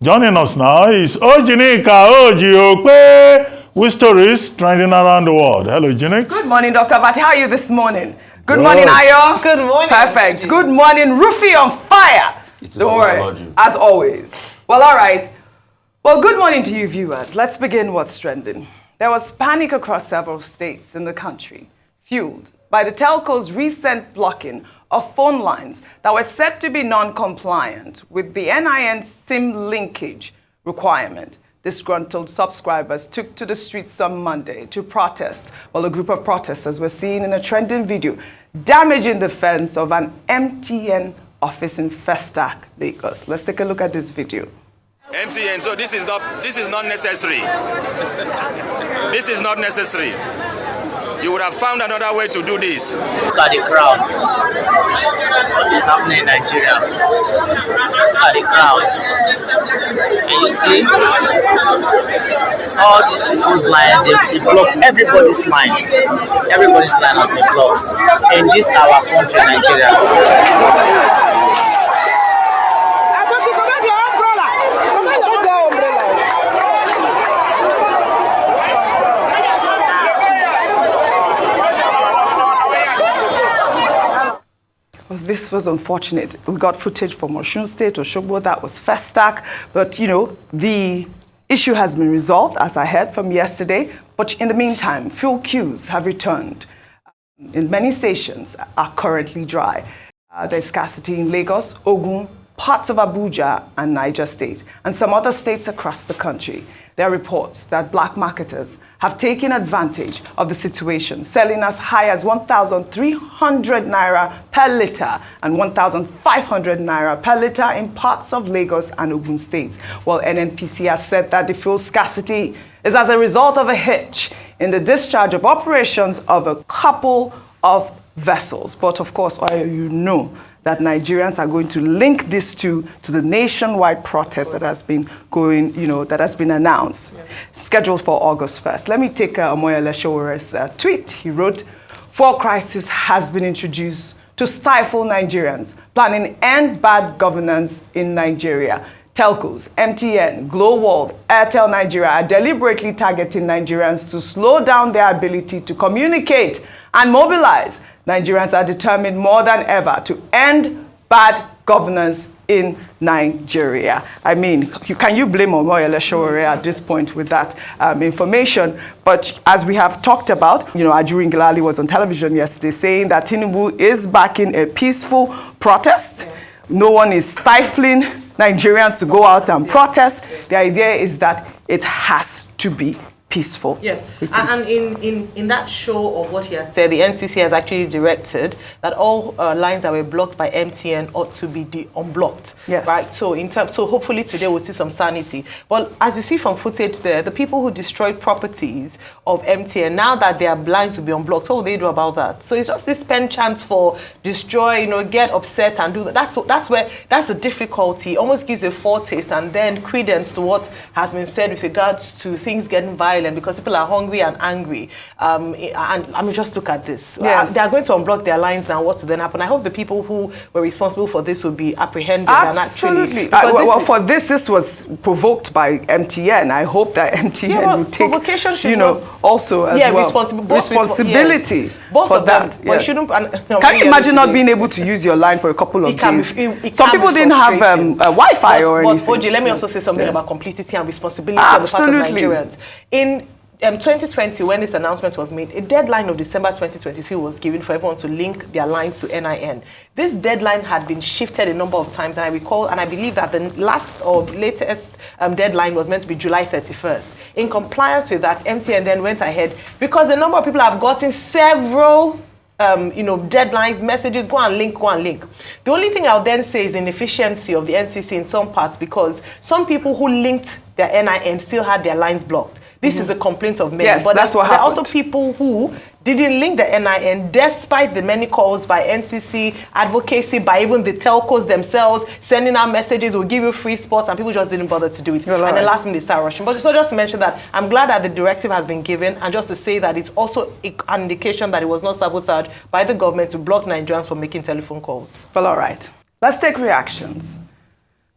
Joining us now is OjyOkpe with stories trending around the world. Hello, Jinik. Good morning, Dr. Bati. How are you this morning? Good morning, Ayo. Good morning. Perfect. Good morning, Rufy on fire. Don't worry, as always. Well, all right. Well, good morning to you, viewers. Let's begin what's trending. There was panic across several states in the country, fueled by the Telcos' recent blocking of phone lines that were said to be non-compliant with the NIN-SIM linkage requirement. Disgruntled subscribers took to the streets on Monday to protest, while a group of protesters were seen in a trending video damaging the fence of an MTN office in Festac, Lagos. Let's take a look at this video. MTN, so this is not necessary. This is not necessary. You would have found another way to do this. Look at the crowd. What is happening in Nigeria? Look at the crowd. Can you see? All these people's lines, they block everybody's line. Everybody's line has been blocked. In this our country, Nigeria. This was unfortunate. We got footage from Osun State, Osogbo, that was Festac. But, you know, the issue has been resolved, as I heard from yesterday. But in the meantime, fuel queues have returned. In many stations are currently dry. There's scarcity in Lagos, Ogun, parts of Abuja and Niger State, and some other states across the country. There are reports that black marketers have taken advantage of the situation, selling as high as 1,300 Naira per litre and 1,500 Naira per litre in parts of Lagos and Ogun states. While NNPC has said that the fuel scarcity is as a result of a hitch in the discharge of operations of a couple of vessels. But of course, you know that Nigerians are going to link this to the nationwide protest that has been going, that has been announced, scheduled for August 1st. Let me take Omoyele Showere's tweet. He wrote, "Fuel crisis has been introduced to stifle Nigerians, planning end bad governance in Nigeria. Telcos, MTN, Glow World, Airtel Nigeria are deliberately targeting Nigerians to slow down their ability to communicate and mobilize. Nigerians are determined more than ever to end bad governance in Nigeria." I mean, can you blame Omoyele Sowore at this point with that information? But as we have talked about, Ajuri Ngilali was on television yesterday saying that Tinubu is backing a peaceful protest. No one is stifling Nigerians to go out and protest. The idea is that it has to be peaceful. Yes, and in that show of what he has said, the NCC has actually directed that all lines that were blocked by MTN ought to be unblocked. Yes. Right. So so hopefully today we'll see some sanity. But as you see from footage there, the people who destroyed properties of MTN, now that their lines will be unblocked, what will they do about that? So it's just this pen chance for destroy, get upset and do that. That's the difficulty. Almost gives a foretaste and then credence to what has been said with regards to things getting violent, because people are hungry and angry. And I mean, just look at this. Yes. They are going to unblock their lines now. What will then happen? I hope the people who were responsible for this will be apprehended. Absolutely. This was provoked by MTN. I hope that MTN will take, also as well, responsibility for that. But shouldn't. Can you imagine not being able to use your line for a couple of days? Some people didn't have Wi-Fi or anything. But Oji, let me also say something about complicity and responsibility on the part of Nigerians. In 2020, when this announcement was made, a deadline of December 2023 was given for everyone to link their lines to NIN. This deadline had been shifted a number of times, and I recall, and I believe that the latest deadline was meant to be July 31st. In compliance with that, MTN then went ahead, because the number of people have gotten several deadlines, messages, go and link. The only thing I'll then say is inefficiency of the NCC in some parts, because some people who linked their NIN still had their lines blocked. This is the complaint of many. Yes, but that's what there are happened. also people who didn't link the NIN despite the many calls by NCC, advocacy by even the telcos themselves, sending out messages, will give you free spots, and people just didn't bother to do it. You're and right. then last minute they start rushing. But so just to mention that, I'm glad that the directive has been given, and just to say that it's also an indication that it was not sabotaged by the government to block Nigerians from making telephone calls. Well, all right. Let's take reactions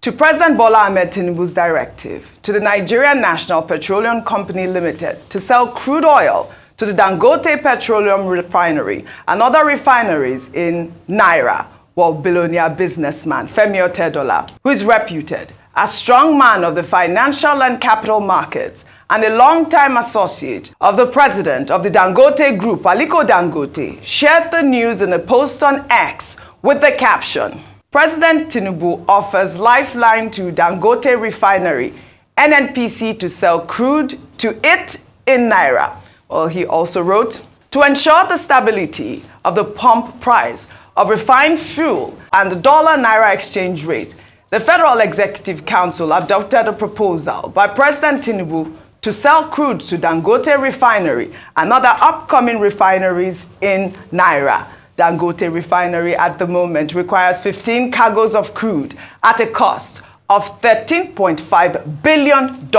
to President Bola Ahmed Tinubu's directive to the Nigerian National Petroleum Company Limited to sell crude oil to the Dangote Petroleum Refinery and other refineries in Naira, while billionaire businessman Femi Otedola, who is reputed as strong man of the financial and capital markets and a long-time associate of the president of the Dangote Group, Aliko Dangote, shared the news in a post on X with the caption, President Tinubu offers lifeline to Dangote Refinery, NNPC to sell crude to it in Naira. Well, he also wrote, to ensure the stability of the pump price of refined fuel and the dollar-naira exchange rate, the Federal Executive Council adopted a proposal by President Tinubu to sell crude to Dangote Refinery and other upcoming refineries in Naira. Dangote Refinery at the moment requires 15 cargoes of crude at a cost of $13.5 billion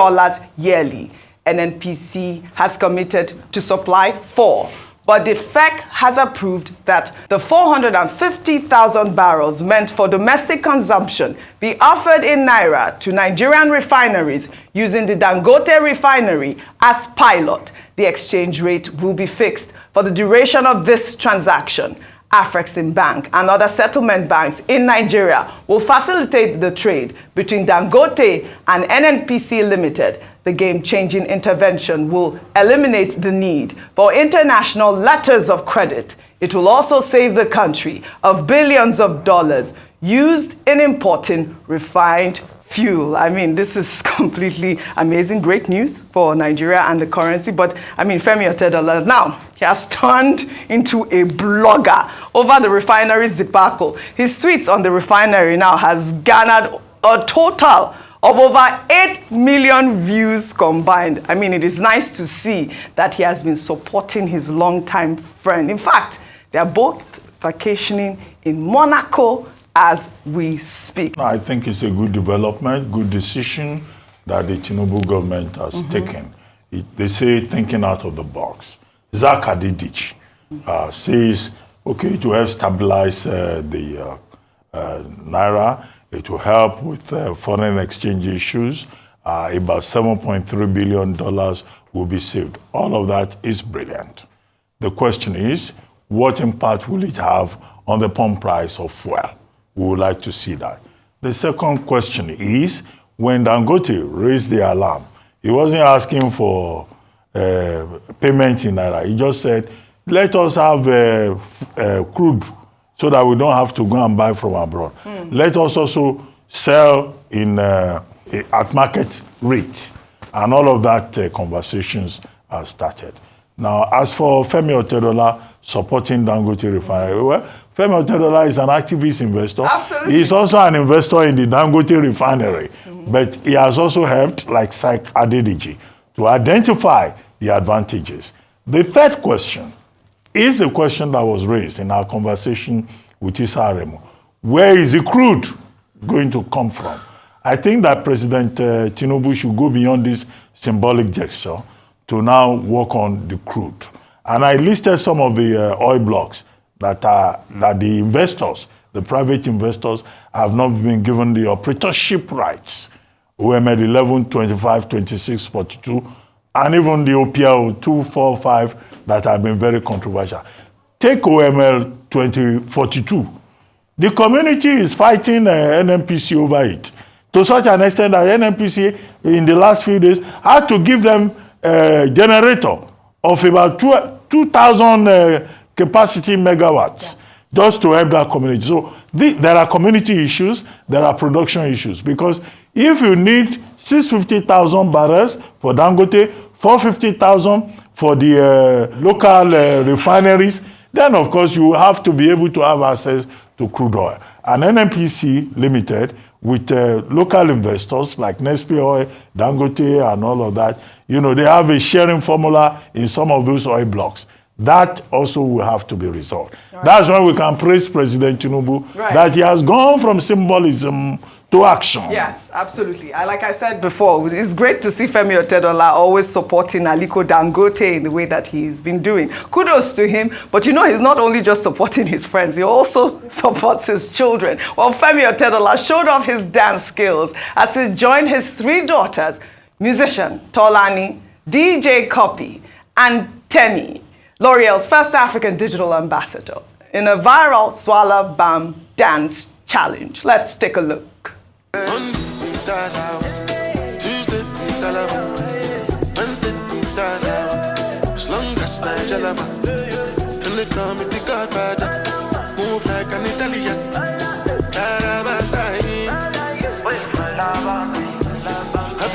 yearly. NNPC has committed to supply 4, but the FEC has approved that the 450,000 barrels meant for domestic consumption be offered in Naira to Nigerian refineries using the Dangote Refinery as pilot. The exchange rate will be fixed for the duration of this transaction. Afrexim Bank and other settlement banks in Nigeria will facilitate the trade between Dangote and NNPC Limited. The game-changing intervention will eliminate the need for international letters of credit. It will also save the country of billions of dollars used in importing refined fuel. I mean, this is completely amazing, great news for Nigeria and the currency. But I mean, Femi Otedola now, he has turned into a blogger over the refinery's debacle. His tweets on the refinery now has garnered a total of over 8 million views combined. I mean, it is nice to see that he has been supporting his longtime friend. In fact, they are both vacationing in Monaco as we speak. I think it's a good development, good decision that the Tinubu government has taken. They say thinking out of the box. Zak Adidich says, okay, it will help stabilize the Naira. It will help with foreign exchange issues. About $7.3 billion will be saved. All of that is brilliant. The question is, what impact will it have on the pump price of fuel? We would like to see that. The second question is, when Dangote raised the alarm, he wasn't asking for payment in Naira. He just said, let us have crude so that we don't have to go and buy from abroad. Let us also sell in at market rate. And all of that conversations are started. Now, as for Femi Otedola supporting Dangote Refinery, well, Femi Otedola is an activist investor. Absolutely. He is also an investor in the Dangote Refinery. But he has also helped, like Zak Adidiji, to identify the advantages. The third question is the question that was raised in our conversation with Issa Aremu. Where is the crude going to come from? I think that President Tinubu should go beyond this symbolic gesture to now work on the crude. And I listed some of the oil blocks that the investors, the private investors, have not been given the operatorship rights. OML 11, 25, 26, 42, and even the OPL 245 that have been very controversial. Take OML 2042. The community is fighting NNPC over it, to such an extent that NNPC in the last few days had to give them a generator of about 2,000 capacity megawatts just to help that community. So there are community issues, there are production issues, because if you need 650,000 barrels for Dangote, 450,000 for the local refineries, then of course you have to be able to have access to crude oil. And NNPC Limited, with local investors like Nestle Oil, Dangote, and all of that, you know, they have a sharing formula in some of those oil blocks That also will have to be resolved. Right. That's why we can praise President Tinubu, that he has gone from symbolism to action. Yes, absolutely. Like I said before, it's great to see Femi Otedola always supporting Aliko Dangote in the way that he's been doing. Kudos to him. But you know, he's not only just supporting his friends, he also supports his children. Well, Femi Otedola showed off his dance skills as he joined his 3 daughters, musician Tolani, DJ Copy, and Teni, L'Oreal's first African digital ambassador, in a viral Swallow Bam dance challenge. Let's take a look. Have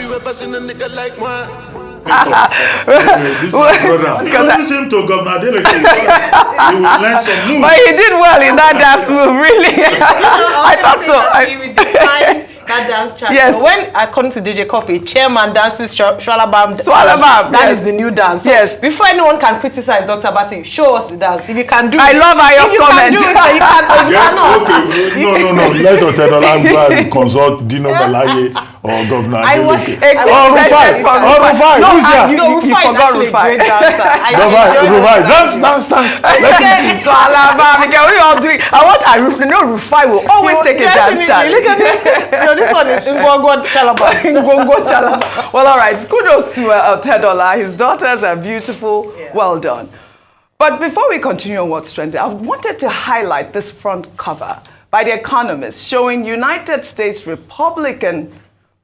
you ever seen a nigga like one? This is my brother. Introduce him to Governor Adeleke. He will learn some moves. But he did well in that dance move, really. I thought so. That dance challenge. Yes. When according to DJ Copy, chairman dances Swalabam. Swalabam. That is the new dance. So yes. Before anyone can criticize Dr. Batu, show us the dance. If you can do I it. love Ayo's comment. If you can do it, you can. If you cannot. Okay. No. Let Otedola go and consult Dino Balaye or Governor Adeleke. Rufai. No, Who's there? you forgot Rufai. Rufai. Dance. Let him sing. Swalabam. We all do it. Rufai will always take a dance challenge. Look at it. This one is Ngwongwo Chalaba. Well, all right. Kudos to Otedola. His daughters are beautiful. Yeah. Well done. But before we continue on what's trending, I wanted to highlight this front cover by The Economist showing United States Republican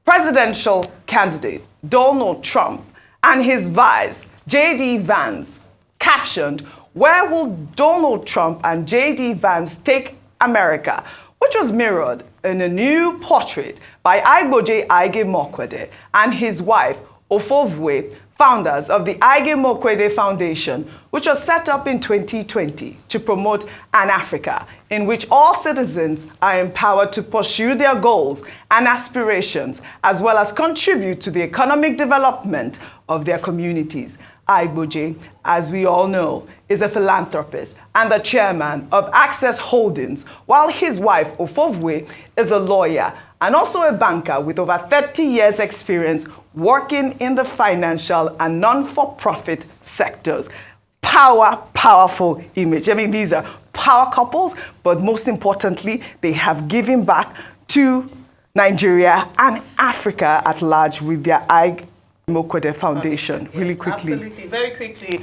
presidential candidate Donald Trump and his vice, J.D. Vance, captioned, "Where will Donald Trump and J.D. Vance take America?" which was mirrored in a new portrait by Igboje Aige Mokwede and his wife, Ofovwe, founders of the Aige Mokwede Foundation, which was set up in 2020 to promote an Africa in which all citizens are empowered to pursue their goals and aspirations, as well as contribute to the economic development of their communities. Igboje, as we all know, is a philanthropist and the chairman of Access Holdings, while his wife, Ofovwe, is a lawyer and also a banker with over 30 years' experience working in the financial and non-for-profit sectors. Powerful image. I mean, these are power couples, but most importantly, they have given back to Nigeria and Africa at large with their Mokwede Foundation. Really quickly. Absolutely, very quickly.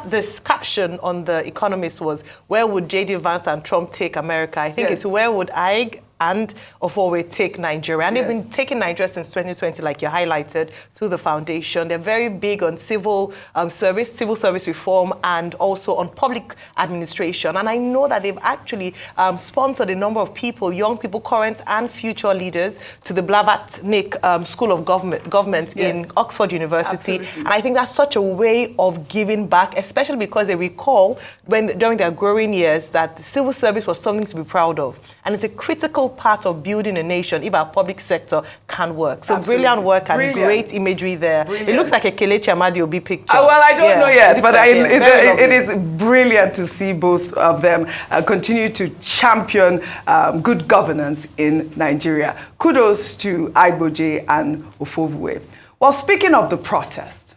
This caption on The Economist was, "Where would J.D. Vance and Trump take America?" I think it's "Where would Ig and Ofoway take Nigeria?" And they've been taking Nigeria since 2020, like you highlighted, through the foundation. They're very big on civil service reform, and also on public administration. And I know that they've actually sponsored a number of people, young people, current and future leaders, to the Blavatnik School of Government in Oxford University. Absolutely. And I think that's such a way of giving back, especially because they recall during their growing years that the civil service was something to be proud of. And it's a critical part of building a nation if our public sector can work. So brilliant work and great imagery there. Brilliant. It looks like a Kelechi Amadi Obi picture. Well, I don't know yet, but it is brilliant to see both of them continue to champion good governance in Nigeria. Kudos to Igboje and Ofovwe. Well, speaking of the protest,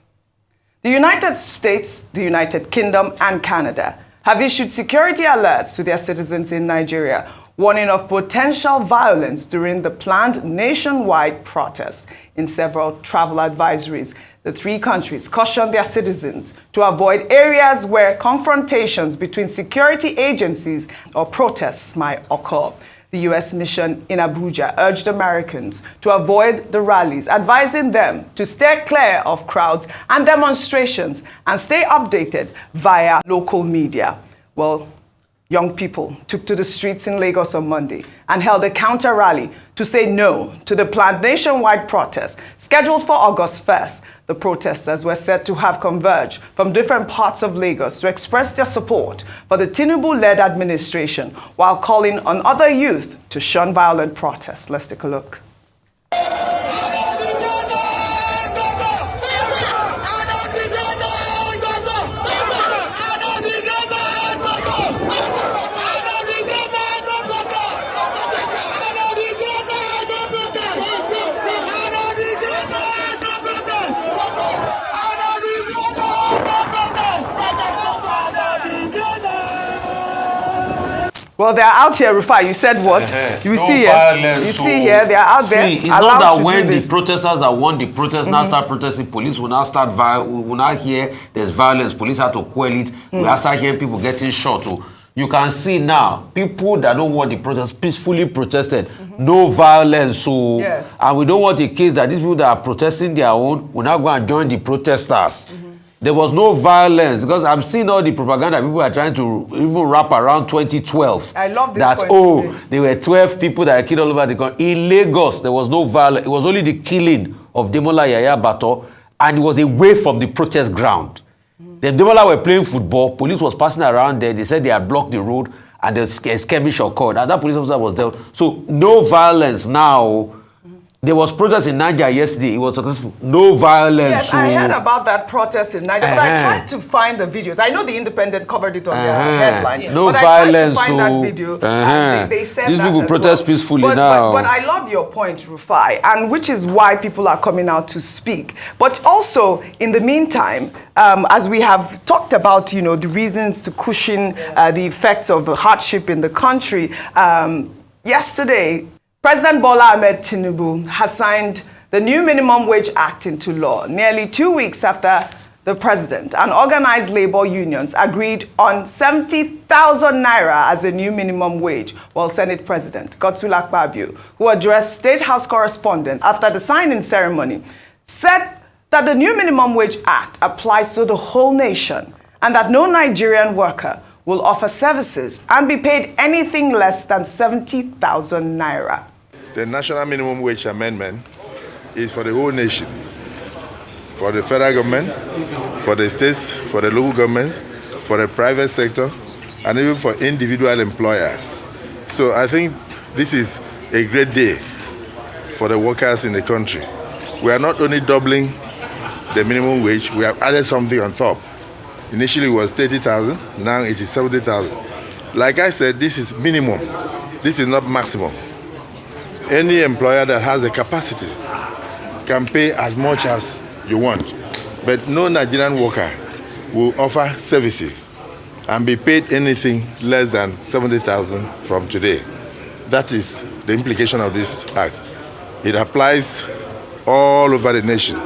the United States, the United Kingdom, and Canada have issued security alerts to their citizens in Nigeria, warning of potential violence during the planned nationwide protests. In several travel advisories, the 3 countries cautioned their citizens to avoid areas where confrontations between security agencies or protests might occur. The U.S. mission in Abuja urged Americans to avoid the rallies, advising them to stay clear of crowds and demonstrations and stay updated via local media. Well, young people took to the streets in Lagos on Monday and held a counter rally to say no to the planned nationwide protest scheduled for August 1st. The protesters were said to have converged from different parts of Lagos to express their support for the Tinubu-led administration while calling on other youth to shun violent protests. Let's take a look. Well, they're out here, Rufai. You said what? You no see here. You see here, they're out there. See, it's not that when the protesters that won the protest now start protesting, police will now start we will now hear there's violence, police have to quell it, we now start hearing people getting shot. So you can see now, people that don't want the protest peacefully protested. No violence. So and we don't want a case that these people that are protesting their own will now go and join the protesters. There was no violence because I'm seeing all the propaganda people are trying to even wrap around 2012. I love this that point. There were 12 people that were killed all over the country. In Lagos, there was no violence. It was only the killing of Demola Yaya Bato, and it was away from the protest ground. The Demola were playing football. Police was passing around there. They said they had blocked the road, and the skirmish occurred. And that police officer was there. So no violence now. There was protest in Niger yesterday. It was successful. No violence. Yes, I heard about that protest in Niger, but I tried to find the videos. I know the Independent covered it on their headline. No but violence. I tried to find that video. And they said these that people protest peacefully now. But I love your point, Rufai, and which is why people are coming out to speak. But also, in the meantime, as we have talked about, the reasons to cushion the effects of the hardship in the country, yesterday, President Bola Ahmed Tinubu has signed the new Minimum Wage Act into law, nearly 2 weeks after the president and organized labor unions agreed on 70,000 naira as a new minimum wage, while Senate President Akpabio, who addressed State House correspondents after the signing ceremony, said that the new Minimum Wage Act applies to the whole nation and that no Nigerian worker will offer services and be paid anything less than 70,000 naira. The National Minimum Wage Amendment is for the whole nation, for the federal government, for the states, for the local governments, for the private sector, and even for individual employers. So I think this is a great day for the workers in the country. We are not only doubling the minimum wage, we have added something on top. Initially it was 30,000, now it is 70,000. Like I said, this is minimum. This is not maximum. Any employer that has a capacity can pay as much as you want. But no Nigerian worker will offer services and be paid anything less than 70,000 from today. That is the implication of this act. It applies all over the nation.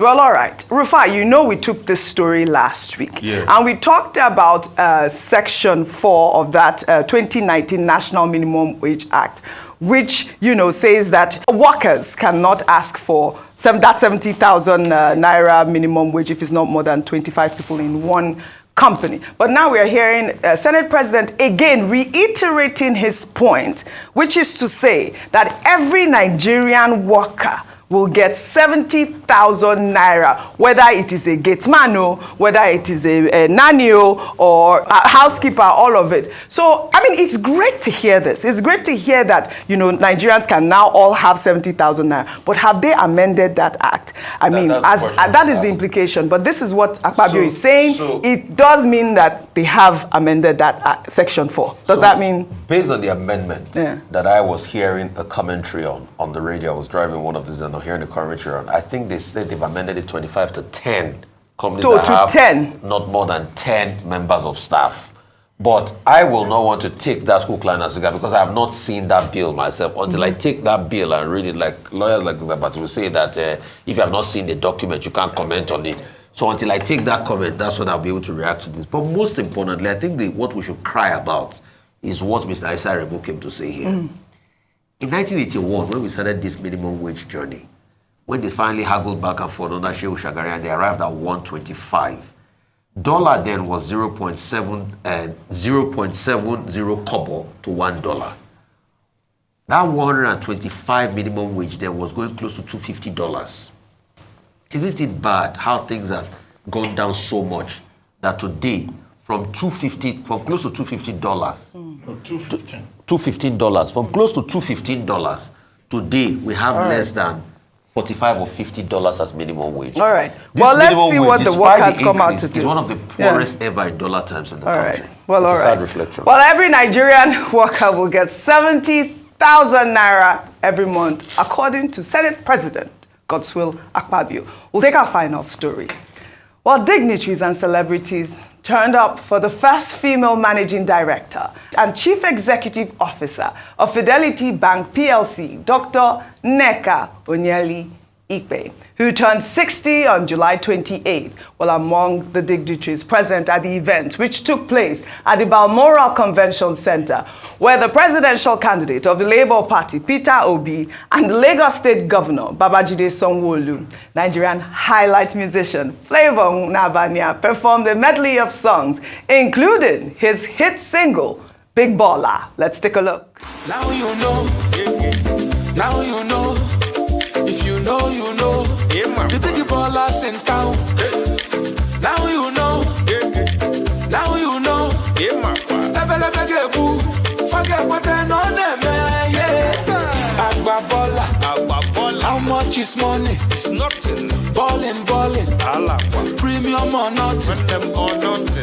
Well, all right. Rufai, we took this story last week. And we talked about Section 4 of that 2019 National Minimum Wage Act, which, says that workers cannot ask for that 70,000 naira minimum wage if it's not more than 25 people in one company. But now we are hearing Senate President again reiterating his point, which is to say that every Nigerian worker will get 70,000 naira, whether it is a gateman, whether it is a nanny or a housekeeper, all of it. So, it's great to hear this. It's great to hear that, Nigerians can now all have 70,000 naira. But have they amended that act? That is the implication. But this is what Akpabio is saying. It does mean that they have amended that act, Section 4. Does that mean? Based on the amendment that I was hearing a commentary on the radio, I was driving one of these and I'm hearing the commentary on. I think they said they've amended it 25 to 10 companies that have 10. Not more than 10 members of staff. But I will not want to take that hook, line, and sinker because I have not seen that bill myself until I take that bill and read it. Like lawyers like that will say that if you have not seen the document, you can't comment on it. So until I take that comment, that's when I'll be able to react to this. But most importantly, I think what we should cry about is what Mr. Isa Remo came to say here. In 1981, when we started this minimum wage journey, when they finally haggled back and forth under Shehu Shagari and they arrived at 125, dollar then was 0.70 kobo to $1. That 125 minimum wage then was going close to $250. Isn't it bad how things have gone down so much that today, from close to $215, $215, from close to $215, today we have less than $45 or $50 as minimum wage. All right. Well, let's see what the workers come out to do. It's one of the poorest ever in dollar terms in the country. Right. Well, it's all a sad reflection. Well, every Nigerian worker will get 70,000 naira every month, according to Senate President Akpabio. We'll take our final story. Well, dignitaries and celebrities turned up for the first female managing director and chief executive officer of Fidelity Bank PLC, Dr. Nneka Onyeali-Ikpe, who turned 60 on July 28, while among the dignitaries present at the event, which took place at the Balmoral Convention Center, where the presidential candidate of the Labour Party, Peter Obi, and the Lagos State Governor, Babajide Sanwo-Olu, Nigerian highlight musician Flavour Nnabania performed a medley of songs, including his hit single, Big Bola. Let's take a look. Now you know, now you know, if you know, you know, the big ballers in town. Now you know, now you know, forget what they know them, yes. Akpabio, how much is money? It's nothing. Ballin', premium or nothing.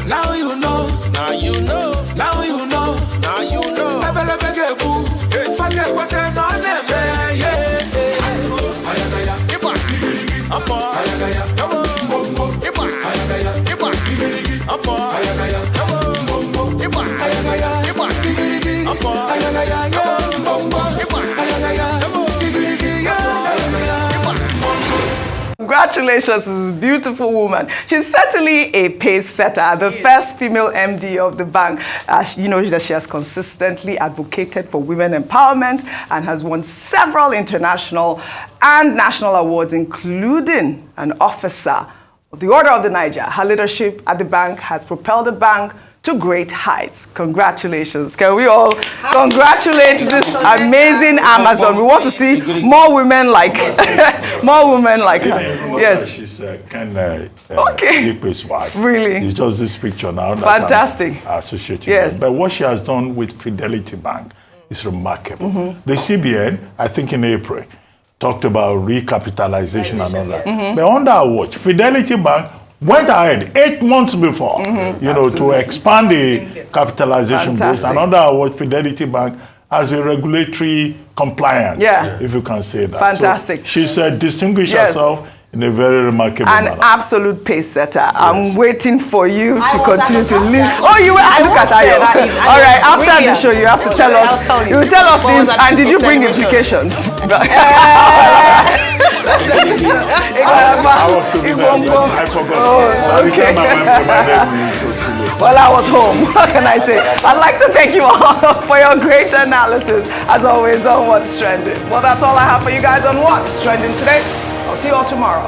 Now you know, now you know, now you know, now you know. Forget what they know them, yes. Congratulations to this beautiful woman. She's certainly a pace setter, the first female MD of the bank. You know that she has consistently advocated for women empowerment and has won several international and national awards, including an officer of the Order of the Niger. Her leadership at the bank has propelled the bank to great heights. Congratulations. Can we all congratulate this amazing Amazon? We want to see more women like more women like her. Yes. She's Ikpe's wife. Really? It's just this picture now. Fantastic. Associated. Yes. But what she has done with Fidelity Bank is remarkable. The CBN, I think in April, talked about recapitalization and all that. But under our watch, Fidelity Bank went ahead 8 months before, to expand the capitalization base. And under our watch, Fidelity Bank has been regulatory compliant, if you can say that. Fantastic. So she's distinguished herself in a very remarkable manner. Absolute pace setter. I'm waiting for you to continue to lead. Oh, you were? Look at her. All right, after the show, you have to tell us. You will tell us, and did you bring implications? I was to be there, I forgot. Okay. Well, I was home. What can I say? I'd like to thank you all for your great analysis, as always, on What's Trending. Well, that's all I have for you guys on What's Trending today. I'll see you all tomorrow.